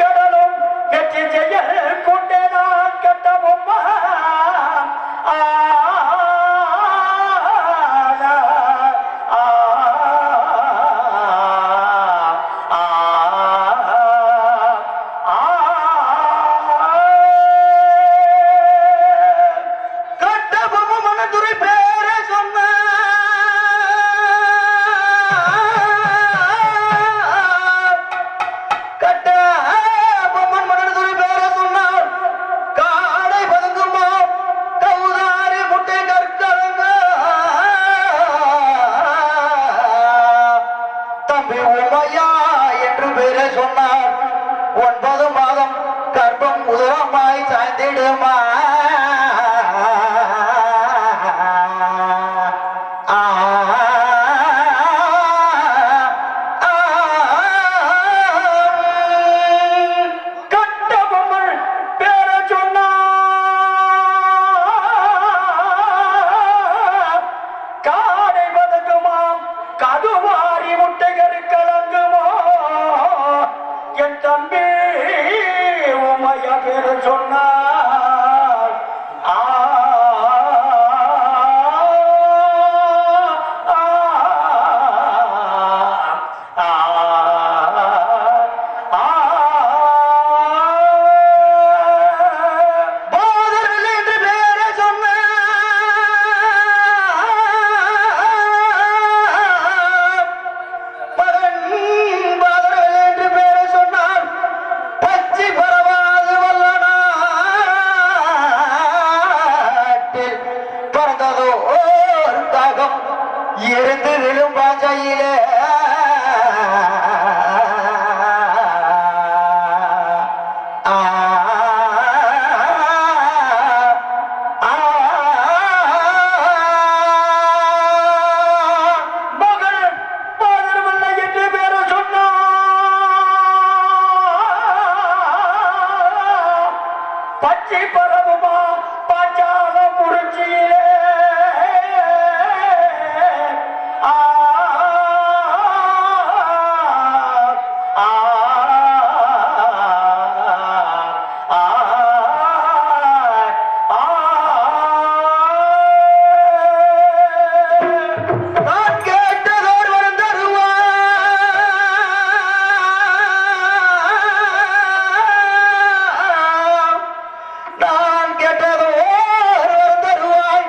கடலும் வெற்றி செய்ய கொண்டே நான் கட்டவும் சொன்னார் 9 மாதம் கர்ப்பம் உதரமாய் சாய்ந்திடுமா சொன்னார் இருந்து விழும் பாஞ்சையிலே மகள் பாதர்வல்ல என்று பேர சொன்னார் பச்சை பரவுமா பாஞ்சால குறிச்சியிலே நான் கேட்டதோ தருவாய்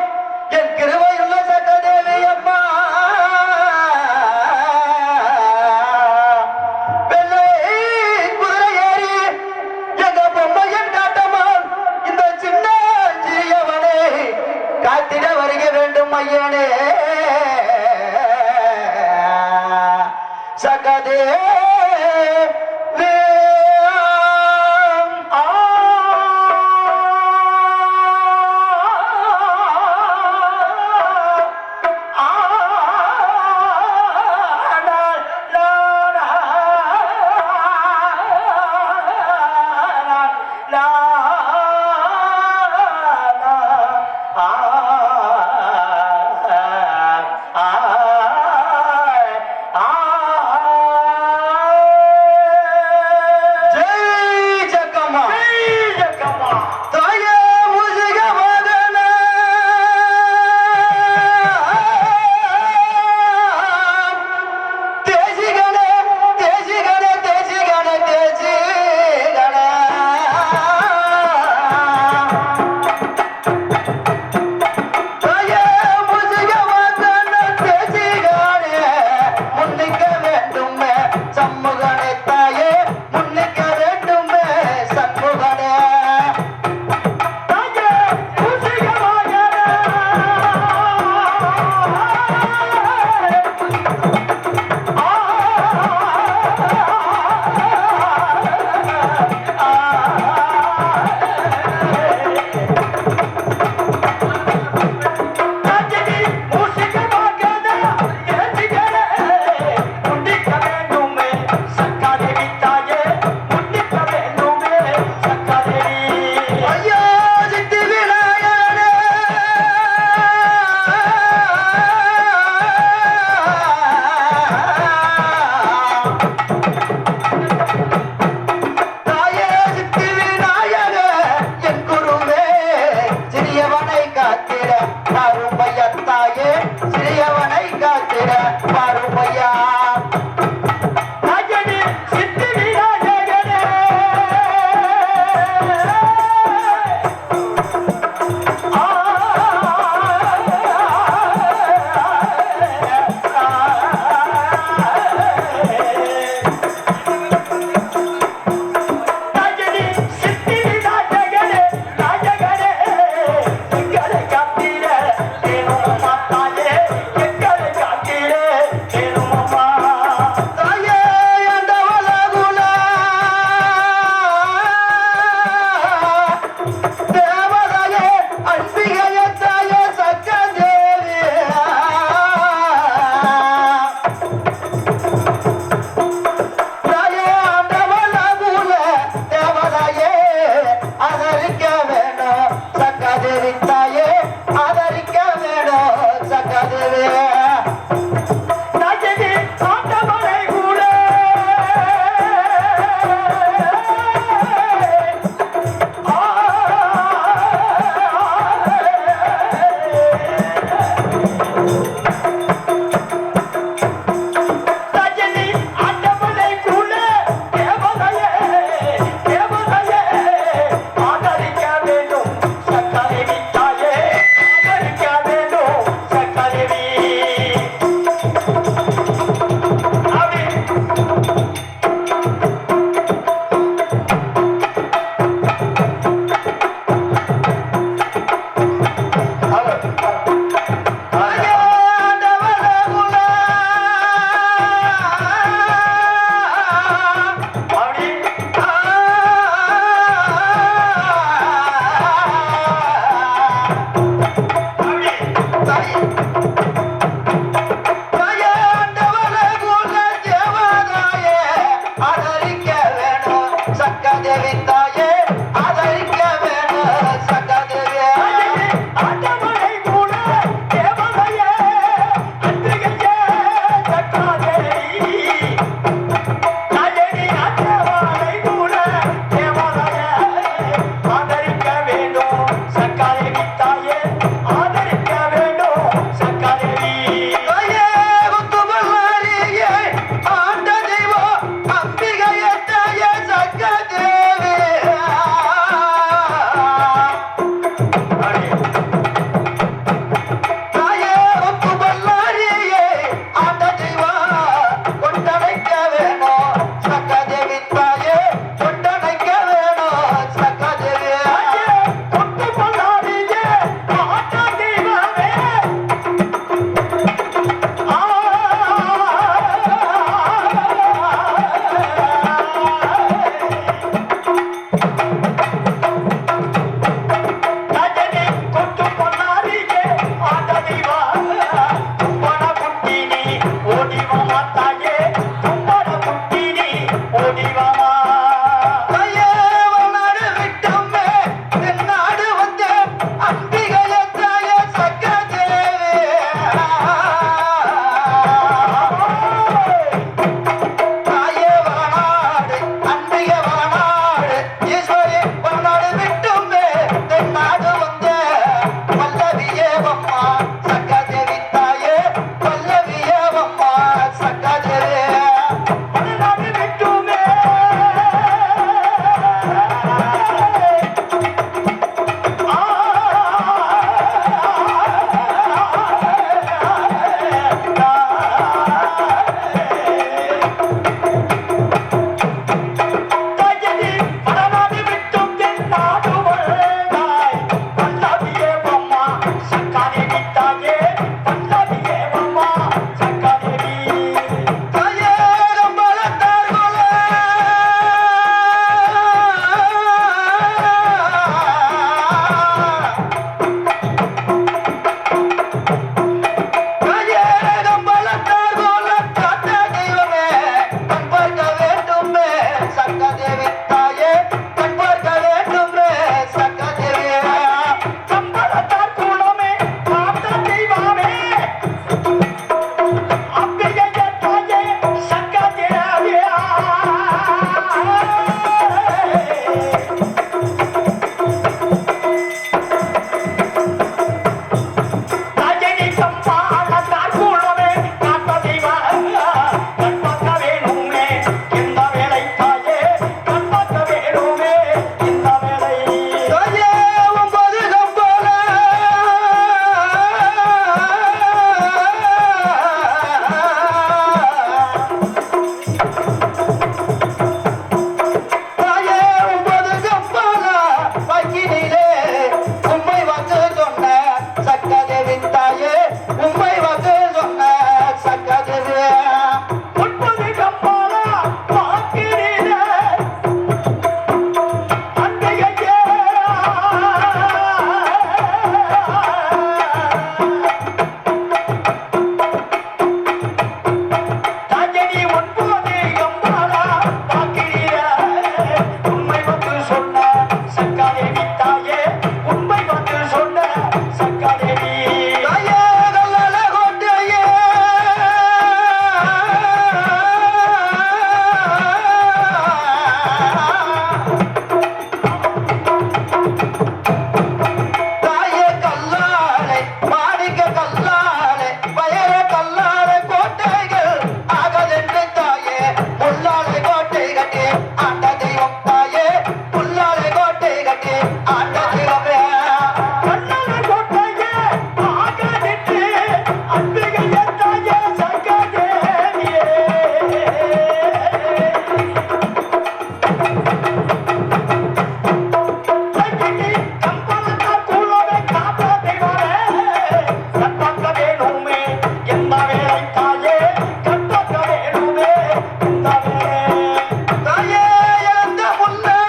தாயே இழந்த முல்லை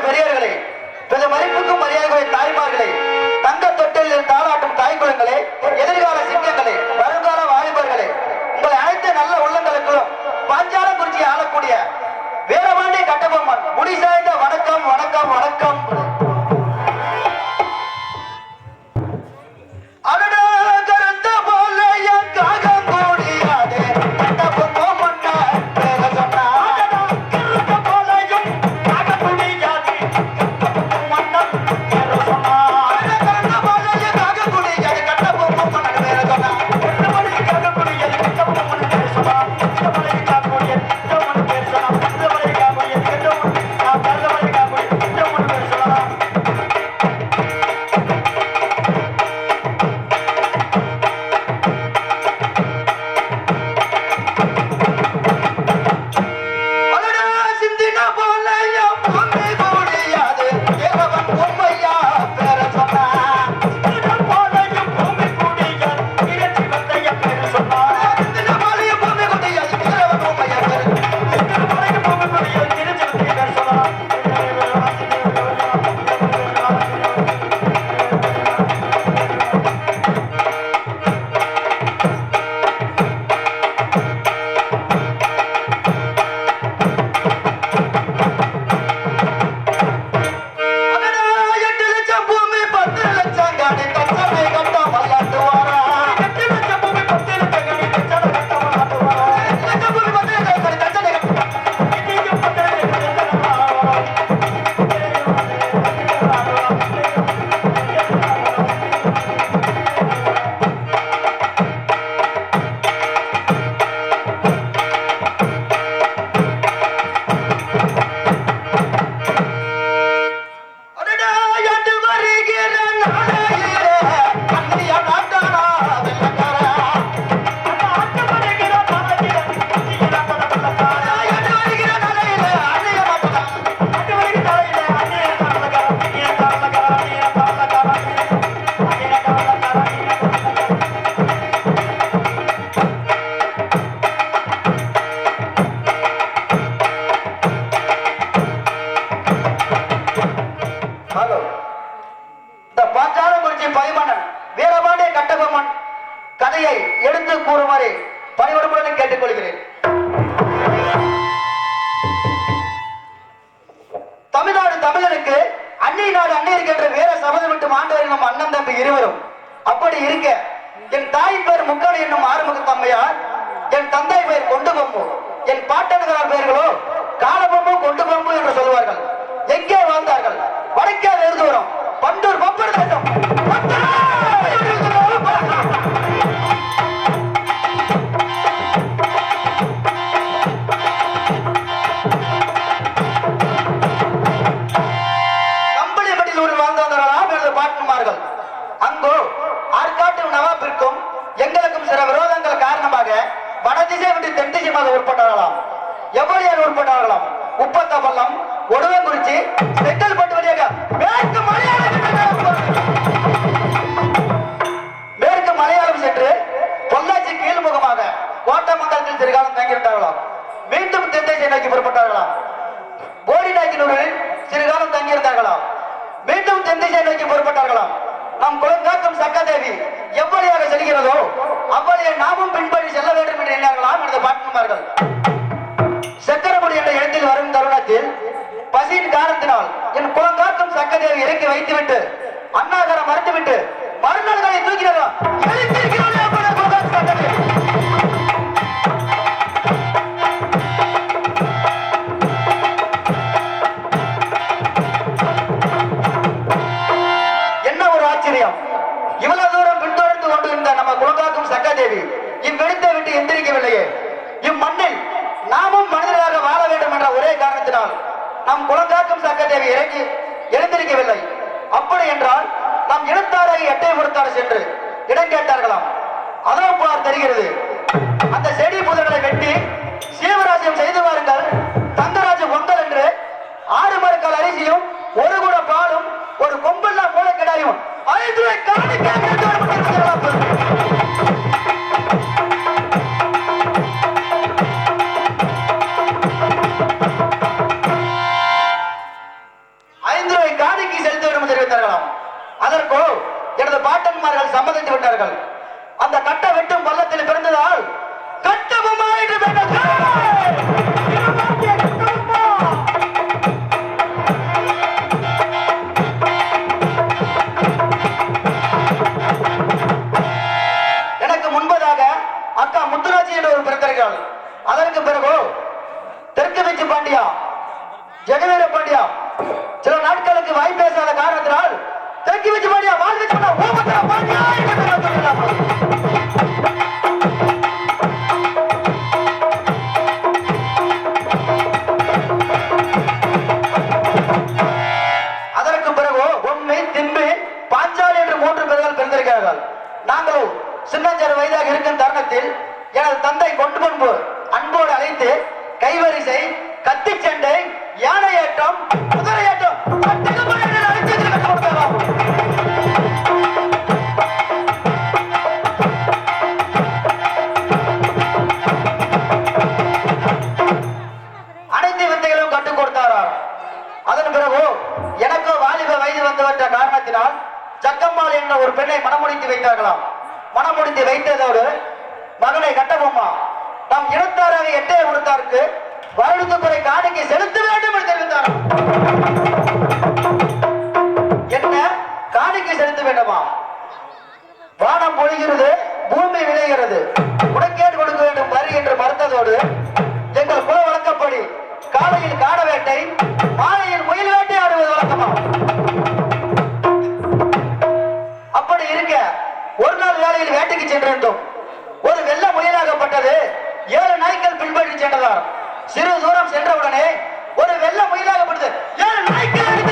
பெரியவர்களே, பிற மதிப்புக்கும் மரியாதை தாய்மார்களே, தங்க தொட்டில் தாளாட்டும் தாய் குலங்களே, எதிர்கால சிங்கங்களே, வருங்கால வாலிபர்களே, உங்களை அனைத்து நல்ல உள்ளங்களுக்கும் பாஞ்சாலங்குறிச்சி ஆளக்கூடிய வீரபாண்டி கட்டபொம்மன் முடி சாய்ந்த வணக்கம் வணக்கம் வணக்கம். கதையை எடுத்து கூறுமாறு பணிவொடுப்புடன் கேட்டுக்கொள்கிறேன். தமிழ்நாடு தமிழருக்கு அன்னை நாடு அன்னையருக்கு என்ற வேற சபதம் விட்டு ஆண்டு வருகிற அண்ணன் தம்பி இருவரும். அப்படி இருக்க என் தாயின் பேர் முக்காடு என்னும் ஆறுமுகத்தம்மையார், என் தந்தை பெயர் கொண்டு பொம்பு, என் பாட்டன்கிறார் பெயர்களோ காலபொம்பு கொண்டு பொம்பு என்று சொல்வார்கள். எங்கே வாழ்ந்தார்கள்? வடக்கே வெகு தூரம் பண்டூர் பப்பர் தேசம். அங்கோ ஆற்காட்டு நவாபிற்கும் எங்களுக்கும் சில விரோதங்கள் காரணமாக வடதிசை விட்டு தென் திசையாக உட்பட்டார்களாம். எவ்வளியால் உட்பட்டார்களாம்? உப்பத்தபல்லம், ஒடுவங்குறிச்சி, செங்கல்பட்டு வழியாக மேற்கு மலையாளம் சென்று பொள்ளாச்சி கீழ்முகமாக கோட்டமங்கலத்தில் சிறுகாலம் தங்கிவிட்டார்களாம். மீண்டும் தென் திசை நோக்கி புறப்பட்டார்களாம். போடிநாயக்கனூரில் சிறுகாலம் தங்கியிருந்தார்களாம். மீண்டும் தென் திசை நோக்கி புறப்பட்டார்களாம். நம் குலங்காக்கும் சக்கதேவி எவ்வளியாக செல்கிறதோ அவ்வளியை நாமும் பின்பற்றி செல்ல வேண்டும் என்று எண்ணார்களாம் எனது பாட்டன்மார்கள். சக்கரமுடி என்ற இடத்தில் வரும் தருணத்தில் பசியின் காரணத்தினால் என் குலங்காக்கும் சக்கதேவி இறக்கி வைத்துவிட்டு அண்ணாகரம் மறுத்துவிட்டு மறுநாள்களை தூக்கினார்களாம். இவ்வளவு தூரம் பின்தொடர்ந்து கொண்டிருந்த நம்ம குலங்காக்கும் சக்காதேவி இவ்விடத்தை விட்டு எந்திரிக்கவில்லையே. இம்மண்ணில் நாமும் மனிதர்களாக வாழ வேண்டும் என்ற ஒரே காரணத்தினால் நம் குலங்காக்கும் சக்காதேவி இறங்கி எழுந்திருக்கவில்லை. அப்படி என்றால் நாம் இனத்தாரை எட்டை பொறுத்தால் சென்று இடம் கேட்டார்களாம். அதோ பார் தெரிகிறது. அந்த செடி புதர்களை வெட்டி சீவராஜ்யம் செய்து வாருங்கள், தங்கராஜ பொங்கல் என்று 6 மரக்கால் அரிசியும் 1 குட பாலும் ஒரு கொம்பெல்லா மூளை கிடாயும் 5 செலுத்த வேண்டும் என்று தெரிவித்தார்களாம். அதற்கோ எனது பாட்டன்மார்கள் சம்மதித்து விட்டார்கள். அந்த கட்ட வெட்டும் பள்ளத்தில் பிறந்ததால் கட்டபொம்மா என்று எனக்கு முன்பதாக அக்கா முத்துராட்சி என்று ஒரு பிறந்தார்கள். அதற்கு பிறகு தெற்கு வீச்சு பாண்டியா, ஜெகவீர பாண்டியா சில நாட்களுக்கு வாய் பேசாத காரணத்தினால் தெற்கு வீச்சு பாண்டியா, வாழ் வீச்சு பாண்டியா அதற்கு பிறகு உண்மை திம்பி பாஞ்சாலி என்று 3 பேர்கள் பிறந்திருக்கிறார்கள். நாங்களும் சின்னஞ்சிறு வயதாக இருக்கும் தருணத்தில் எனது தந்தை கொண்டு முன்பு அன்போடு அழைத்து கைவரிசை, கத்தி சண்டை, யானை ஏற்றம், குதிரை ஏற்றம் அனைத்து வித்தைகளும் கற்றுக் கொடுத்தாராம். அதன் பிறகு எனக்கோ வாலிப வயது வந்துவிட்ட காரணத்தினால் ஜக்கம்மாள் என்ற ஒரு பெண்ணை மனமுடித்து வைத்தார்களாம். மனமுடித்து வைத்ததோடு மகனை கட்டபொம்மா நம் இனத்தாராக எட்டே கொடுத்தாருக்கு வருடத்துக்குறை காணிக்கை செலுத்த வேண்டும் என்று தெரிவித்தாராம். என்ன காணிக்கை செலுத்த வேண்டுமா? வானம் பொழிகிறது, பூமி விளைகிறது, உனக்கேடு கொடுக்க வேண்டும் வரி என்று மறுத்ததோடு எங்கள் குல வழக்கப்படி காலையில் காட வேட்டை, மாலையில் முயல் வேட்டை ஆடுவது வழக்கமா? அப்படி இருக்க ஒரு நாள் வேலையில் வேட்டைக்கு சென்றிருந்தோம். ஒரு வெள்ள முயலாகப்பட்டது 7 நாய்கள் பின்பற்றி சென்றதார். சிறு தூரம் சென்றவுடனே ஒரு வெள்ள முயலாகப்பட்டது 7 நாய்கள் அடித்து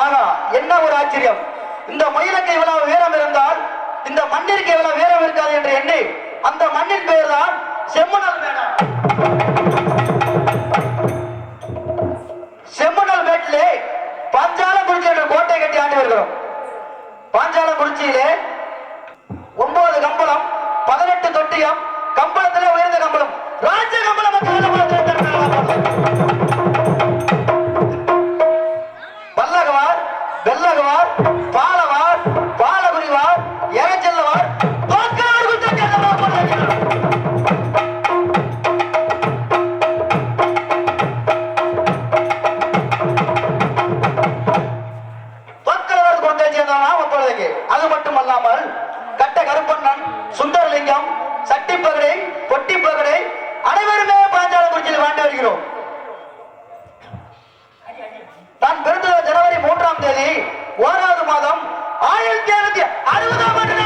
ஆனா என்ன ஒரு ஆச்சரியம்! இந்த மயிலுக்கு இவ்வளவு வீரம் இருந்தால் இந்த மண்ணிற்கு இவ்வளவு வீரம் இருக்காது என்று எண்ணி அந்த மண்ணின் பெயர் தான் செம்மணல் மேடம். செம்மணல் மேட்டிலே பாஞ்சாலங்குறிச்சி என்ற கோட்டை கட்டி ஆண்டு வருகிறோம். பாஞ்சாலங்குறிச்சியிலே 9 கம்பளம், 18 தொட்டியம், கம்பளத்திலே உயர்ந்த கம்பளம், ராஜ கம்பளம். பல்லகவார், வெள்ளகவார், பாலவார், பாலகுரிவார், எரச்செல்லவார், அது மட்டுமல்லாமல் கட்ட கருப்பண்ணன், சுந்தரலிங்கம், சட்டிப்பகடை, பொட்டிப்பகடை அனைவருமே பாஞ்சாலங்குறிச்சியில் வாழ்ந்து வருகிறோம். நான் பிறந்தது ஜனவரி 3ஆம் தேதி 1வது மாதம் 1760ஆம் ஆண்டு.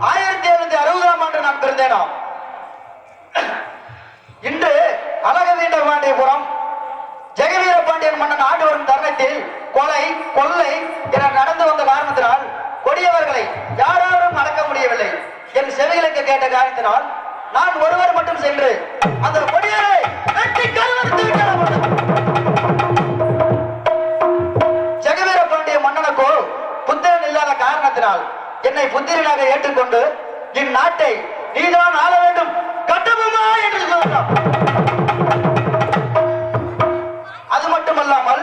1760ஆம் ஆண்டு நான் பிறந்தேனா. இன்று அழகவீண்ட பாண்டியபுரம் ஜெகவீர பாண்டியன் மன்னன் ஆண்டு வரும் தருணத்தில் கொலை, கொள்ளை என நடந்து வந்த காரணத்தினால் கொடியவர்களை யாராலும் அடக்க முடியவில்லை. என் செவிகளுக்கு கேட்ட காரணத்தினால் நான் ஒருவர் மட்டும் சென்று அந்த கொடியவரை வெட்டி கருவறுத்து விட்டார். ஜெகவீர பாண்டிய மன்னனுக்கோ புத்திரன் இல்லாத காரணத்தினால் என்னை புத்திரனாக ஏற்றுக்கொண்டு இந்நாட்டை நீதான் ஆள வேண்டும் கட்டபொம்மா என்று சொன்னார். அது மட்டுமல்லாமல்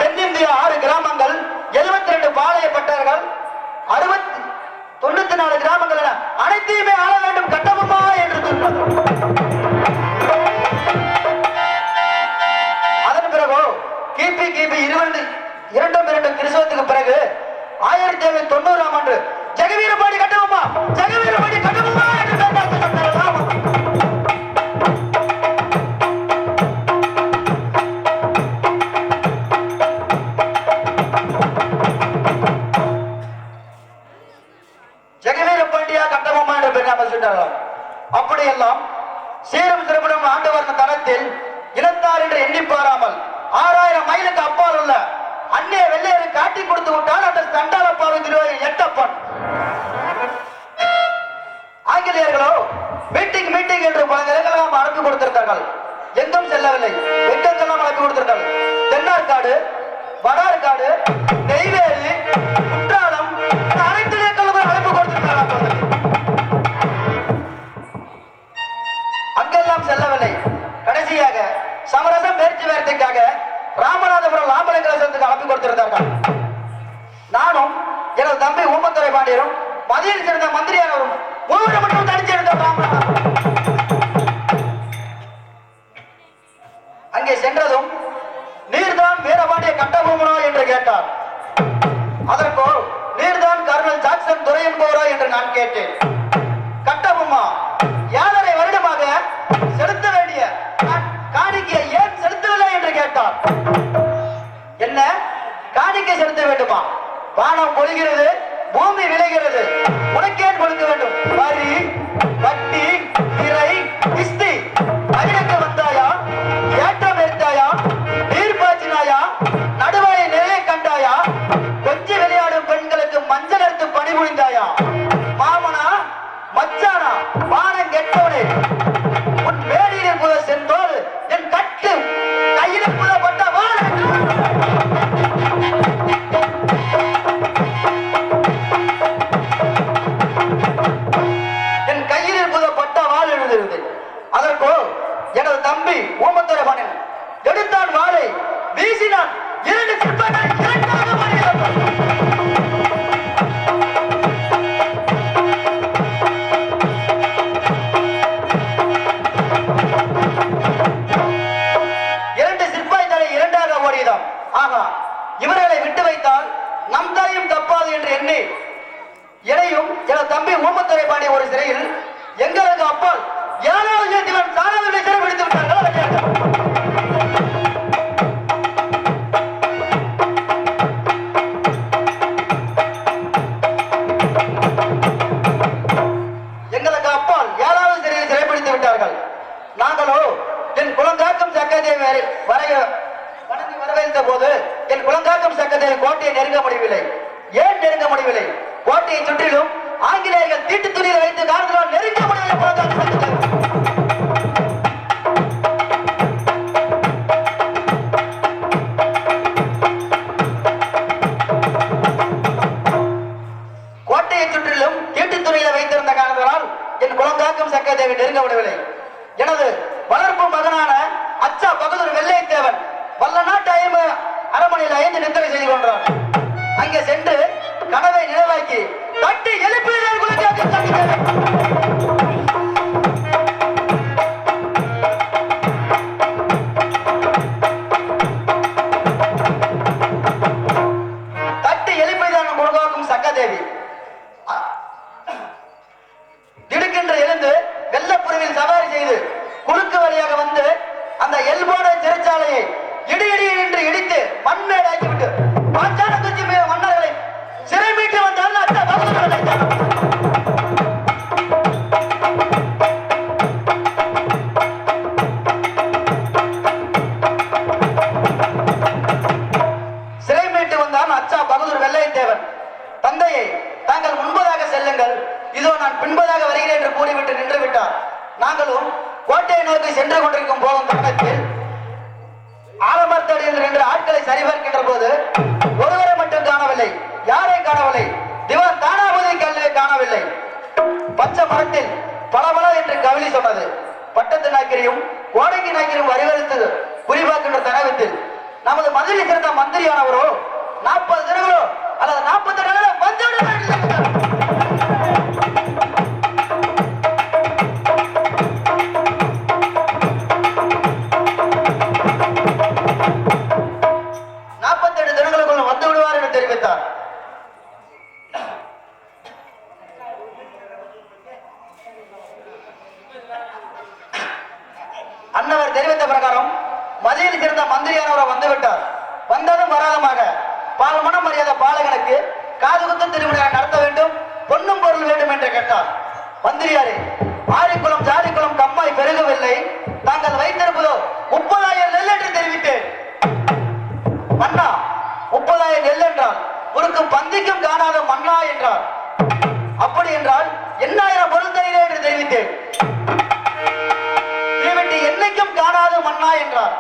தென்னிந்திய 6 கிராமங்கள், 72 பாளையப்பட்டவர்கள், 94 கிராமங்கள் என அனைத்தையுமே ஆள வேண்டும் கட்டபொம்மா என்று சொன்னார். அதன் பிறகு கிபி 2 கிறிஸ்தவத்துக்கு பிறகு 1790ஆம் ஆண்டு ஜெகவீரபாடி கட்டபொம்மா, ஜெகவீரபாடி கட்டபொம்மா என்று ஜெகவீரபாண்டியா கட்டபொம்மா என்ற பெயர் சொல்லிட்டார்கள். அப்படியெல்லாம் சீரும் சிறப்புடன் ஆண்டு வந்த தரத்தில் இனத்தார் என்று எண்ணி பாராமல் 6000 மைலுக்கு அப்பால் உள்ள அந்நிய வெள்ளையரை காட்டி கொடுத்து விட்டால் அந்த சண்டாளப்பாவை திருவாயில் எட்டப்பன். ஆங்கிலேயர்களோ மீட்டிங் என்று விட்டார்கள். எங்கும் செல்லவில்லை. எங்கெங்கெல்லாம் அழைப்பு கொடுத்திருக்கார்கள். தென்னார்காடு, வடார்காடு, நெய்வேலி, குற்றாலம் அனைத்து இடங்களுக்கும் அழைப்பு கொடுத்திருக்கிறார்கள். அங்கெல்லாம் செல்லவில்லை. கடைசியாக சமரசம் பேச்சுவார்த்தைக்காக ராமநாதபுரம் லாம்பலங்கரசத்துக்கு அழைப்பு கொடுத்திருந்தார்கள். நானும் எனது தம்பி ஊமத்துறை பாண்டியரும் மதியில் சேர்ந்த மந்திரியானவரும் மூன்று மட்டும் தனிச்சிருந்த ராமநாதபுரம். அங்கே சென்றதும் நீர்தான் வீரபாண்டிய கட்டபொம்மனா என்று கேட்டார். அதற்கோ நீர்தான் கர்னல் ஜாக்சன் துரை என்பவரா என்று நான் கேட்டேன். கட்டபொம்மா 7.5 வருடமாக செலுத்த வேண்டிய காணிக்கையை ஏன் செலுத்தவில்லை என்று கேட்டார். என்ன காணிக்கை செலுத்த வேண்டுமா? வானம் பொழிகிறது, பூமி விளைகிறது, உனக்கேன் கொடுக்க வேண்டும்? வரி, வட்டி, திரை, கிஸ்தி அகிலக்கு வந்தாயா? ஏற்றம் எடுத்தாயா? நீர் பாய்ச்சினாயா? நடுவாயை நிறைய கண்டாயா? கொஞ்சி விளையாடும் பெண்களுக்கு மஞ்சள் எடுத்து பணிபுரிந்தாயா? மாமனா மச்சானா வானம் கெட்டவனே, உன் மேடியில் புத சென்றோடு என் கட்டு கையில் புதப்பட்ட வாழ என் கையில் புதப்பட்ட வாழ் எழுதிருது. அதற்கோ எனது தம்பி ஊமத்துறை பாண்டியன் எடுத்தான் வாளை, வீசினான். 2 சிற்பங்கள் இரண்டாக மாறியது. இவர்களை விட்டு வைத்தால் நம் தலையும் தப்பாது என்று எண்ணி எனையும் எனது தம்பி ஊமத்துறை பாண்டிய ஒரு சிறையில் எங்களுக்கு அப்பால் 7வது தேதிவன் சாணவர்களை சிறைபிடித்து விட்டார்கள். எங்களுக்கு அப்பால் 7வது சிறையில் சிறைப்பிடித்து விட்டார்கள். நாங்களோ என் குலங்காக்கும் சக்கரதேவி வரைய வணங்கி வரவேற்ற போது என் குலங்காக்கும் சக்கரதேவி கோட்டையை நெருங்க முடியவில்லை. ஏன் நெருங்க முடியவில்லை? கோட்டையை சுற்றிலும் ஆங்கிலேயர்கள் தீட்டு துணியை வைத்து காரணத்தினால் நெருங்க முடியவில்லை. குலங்காக்கும் சக்கரதேவி கோட்டையை சுற்றிலும் தீட்டு துணியை வைத்திருந்த காரணத்தினால் என் குலங்காக்கும் சக்கரதேவி நெருங்க முடியவில்லை. எனது வளர்ப்பு மகனான அச்சா பகதூர் வெள்ளைத்தேவன் வல்ல நாட்டு அரமனையில் 5 நித்திரை செய்து கொண்டார். அங்கே சென்று கனவை நினைவாக்கி தட்டி எழுப்பினார். தட்டி எழுப்பிதான் குலங்காக்கும் சக்கரதேவி திடுக்கென்று எழுந்து வெள்ளப்புறவில் சவாரி செய்து குறுக்கு வழியாக வந்து அந்த எல்போன சிறைச்சாலையை இடி என்று இடித்து மண்மேடாக்கிவிட்டு பாஞ்சால குச்சி மன்னர்களை சிறை மீட்டு வந்தால் சிறை மீட்டு வந்தான் அச்சா பகதூர் வெள்ளைத்தேவன். தந்தையை தாங்கள் முன்பதாக செல்லுங்கள், இதோ நான் பின்பதாக வருகிறேன் என்று கூறிவிட்டு நின்று விட்டார். நாங்களும் கோட்டையை நோக்கி சென்று கொண்டிருக்கும் போகும் தருணத்தில் ஆலமரத்தடியில் 2 ஆட்களை சரிபார்க்கின்ற போது ஒருவரை மட்டும் காணவில்லை. யாரை காணவில்லை? திவான் தானாபதி கல்லை காணவில்லை. பச்சை மரத்தில் பலபல என்று கவிழி சொன்னது. பட்டத்து நாக்கிரியும் கோடைக்கு நாக்கிரியும் அறிவறுத்து குறிபார்க்கின்ற தரவத்தில் நமது மதுரை சேர்ந்த மந்திரியானவரோ 40 தினங்களோ அல்லது 42 நாளோ வந்து தெரிவித்தார். அன்னவர் தெரிவித்த பிரகாரம் மதியில் சேர்ந்த மந்திரியானவரை வந்துவிட்டார். வந்ததும் வராதமாக பால் மனம் மரியாதை பாலகனுக்கு காது குத்து திருவிழா நடத்த வேண்டும், பொன்னும் பொருள் வேண்டும் என்று கேட்டார். மந்திரியாரே, ஆரிக்குளம் ஜாதிக்குளம் கம்மாய் பெருகவில்லை, தாங்கள் வைத்திருப்பதோ 30,000 நெல் என்று தெரிவித்தேன். மன்னா, 30,000 நெல் என்றால் உனக்கு பந்திக்கும் காணாத மன்னா என்றார். அப்படி என்றால் 8,000 பொருள் தருகிறேன் என்று தெரிவித்தேன். என்னைக்கு என்றார்.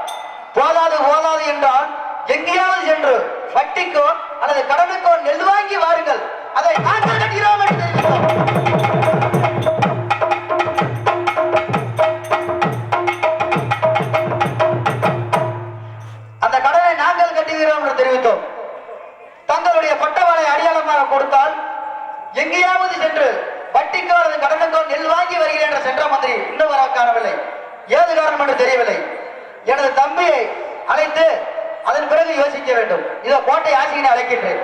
போதாது போதாது என்றால் எங்கேயாவது சென்று வட்டிக்கோ அல்லது கடனுக்கோ நெல் வாங்கி வாருங்கள், அதை நாங்கள் கட்டுகிறோம் என்று தெரிவித்தோம். அந்த கடனை நாங்கள் கட்டுகிறோம் என்று தெரிவித்தோம். தங்களுடைய பட்டவாளை அடையாளமாக கொடுத்தால் எங்கேயாவது சென்று வட்டிக்கோ அல்லது கடனுக்கோ நெல் வாங்கி வருகிறேன் என்ற சென்ற மந்திரி இன்னும் வர காணவில்லை. ஏது காரணம் என்று தெரியவில்லை. எனது தம்பியை அழைத்து அதன் பிறகு யோசிக்க வேண்டும். இதோ கோட்டை ஆசிரியனை அழைக்கின்றேன்.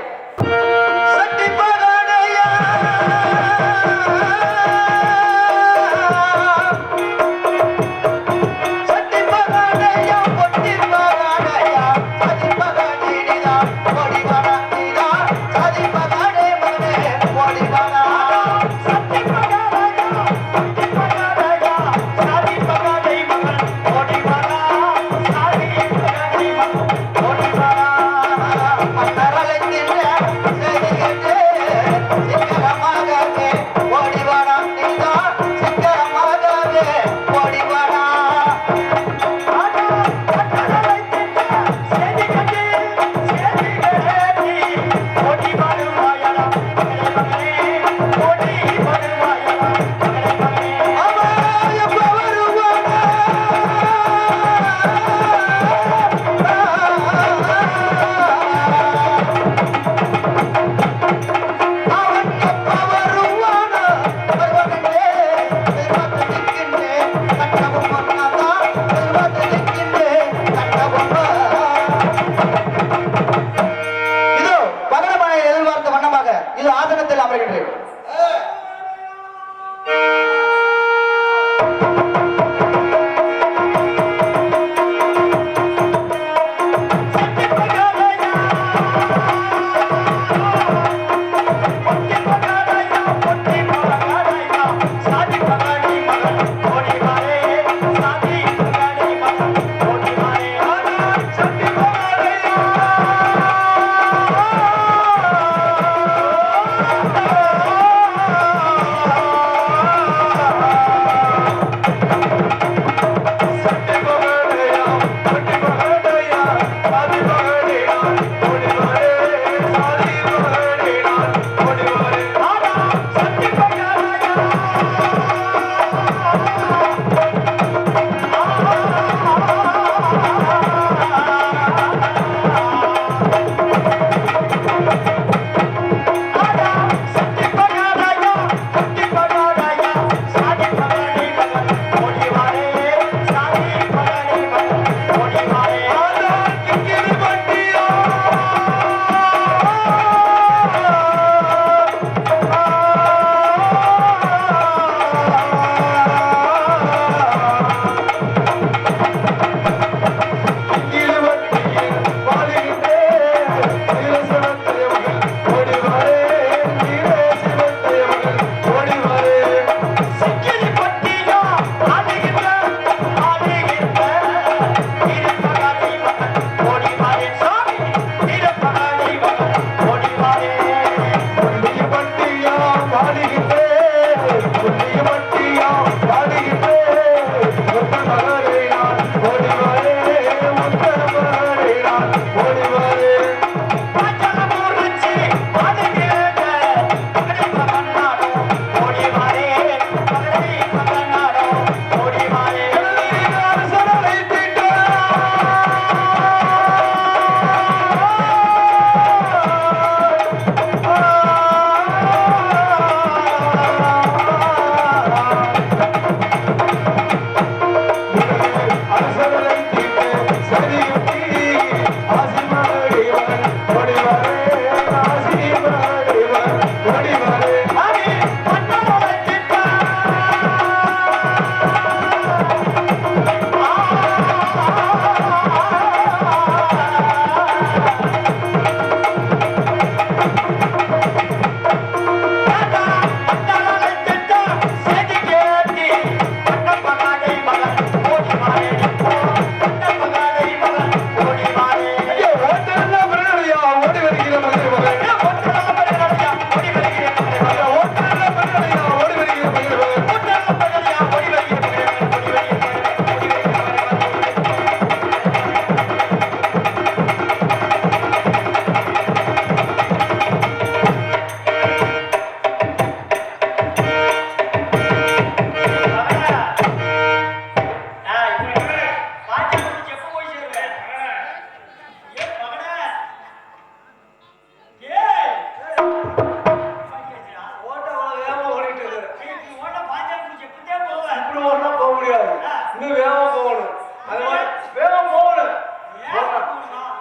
இன்னும் வேகமா போகணும். அது மாதிரி வேகமா போகணும்.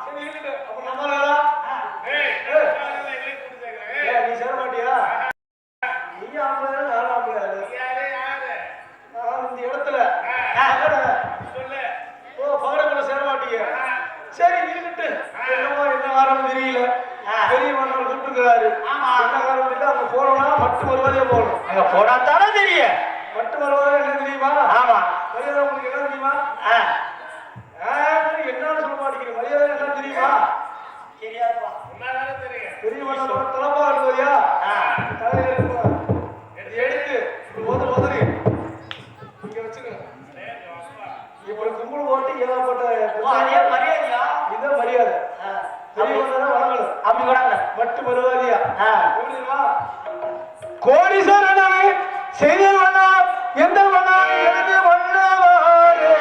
சரி இருக்கட்டு. அப்ப நம்ம வேலை. நீ சேர மாட்டியா? நீ ஆம்பளை நான் ஆம்பளை. நான் இந்த இடத்துல பகடக்குள்ள சேர மாட்டீங்க. சரி இருக்கட்டு. என்னமோ என்ன காரணம் தெரியல. பெரிய மன்னர் கூப்பிட்டுருக்கிறாரு. என்ன காரணம் தெரியல. அங்க போனோம்னா மட்டும் வருவதே போகணும். அங்க போனா தானே தெரியும். மட்டும் வருவதே என்ன தெரியுமா? ஆமா. மரியாதை உங்களுக்கு என்ன தெரியுமா? என்னன்னு சொல்ல மாட்டேங்கிறேன். மரியாதை என்ன தெரியுமா? பெரிய மன்னர் தலப்பா இருக்குதையா? தலையில இருக்குமா? எடுத்து உதறி இங்க வச்சுக்கணும். இப்படி கும்பல் போட்டு ஏகப்பட்ட மரியாதையா? இதான் மரியாதை. பெரியவங்க வணங்கணும். அப்படி வராங்க. மட்டும் வருவாதியா? கோடீஸ்வரனான செய்தவனா எந்த வனா எனது வண்ணவாரே.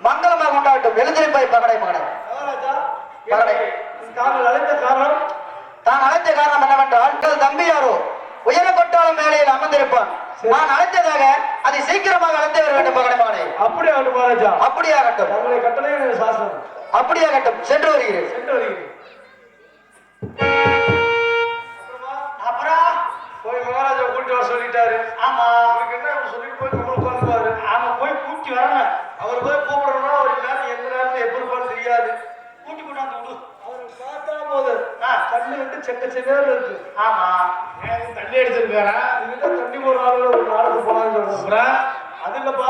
மங்களமாக உண்டாகட்டும். எழுந்திருப்பாய் பகடை மகனை. பகடை. தாங்கள் அழைத்த காரணம்? தான் அழைத்த காரணம் என்னவென்றால் உங்கள் தம்பி யாரோ உயர கொட்டாளம் மேலையில் அமர்ந்திருப்பான். நான் அழைத்ததாக அதை சீக்கிரமாக அழைத்து வர வேண்டும் பகடை மகனை. அப்படி ஆகட்டும் மகாராஜா. அப்படியாகட்டும். தங்களுடைய கட்டளை சாசனம். அப்படியாகட்டும். சென்று வருகிறேன். சென்று வருகிறேன். அப்புறம் போய் மகாராஜா கூட்டிட்டு வர சொல்லிட்டாரு. ஆமா. அவருக்கு என்ன சொல்லிட்டு போய் நம்ம உட்காந்துப்பாரு. ஆமா, போய் கூட்டி வரணும். அவர் போய் கூப்பிடணும்னா ஒரு நேரம் எந்த நேரத்துல எப்படி இருப்பான்னு தெரியாது. கூட்டி கொண்டாந்து விடு. அவரை பார்த்தா போது கண்ணு வந்து செக்க செவேல இருக்கு. ஆமா. தண்ணி அடிச்சிருக்காரா? இதுல தண்ணி போற ஆளுல ஒரு நாளுக்கு போனான்னு சொல்றேன். அது இல்லப்பா,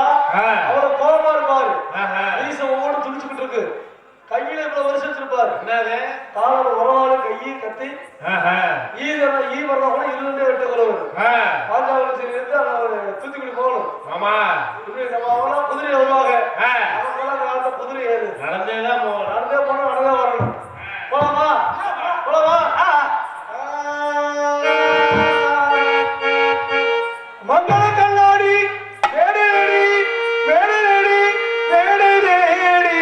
அவரை கோபமா இருப்பாரு. வீச ஒவ்வொரு துடிச்சுக்கிட்டு இருக்கு. கையில இவ்வளவு வருஷம் வச்சிருப்பாரு. என்னது? காலோட உறவாடு கையை கத்தி ஈ வரணும் கூட இருந்தே விட்டு கொள்வது. பாஞ்சாவளி சரி இருந்து அவரை தூத்துக்குடி போகணும். ஆமா. இப்படி நம்ம அவனா குதிரை வருவாங்க. அவங்களாம் காலத்தை குதிரை ஏறு. நடந்தேதான் போகணும். நடந்தே போனா நடந்தே வரணும். போலாமா? போலாமா? மங்கள கண்ணாடி மேடேடி மேடேடி மேடேடி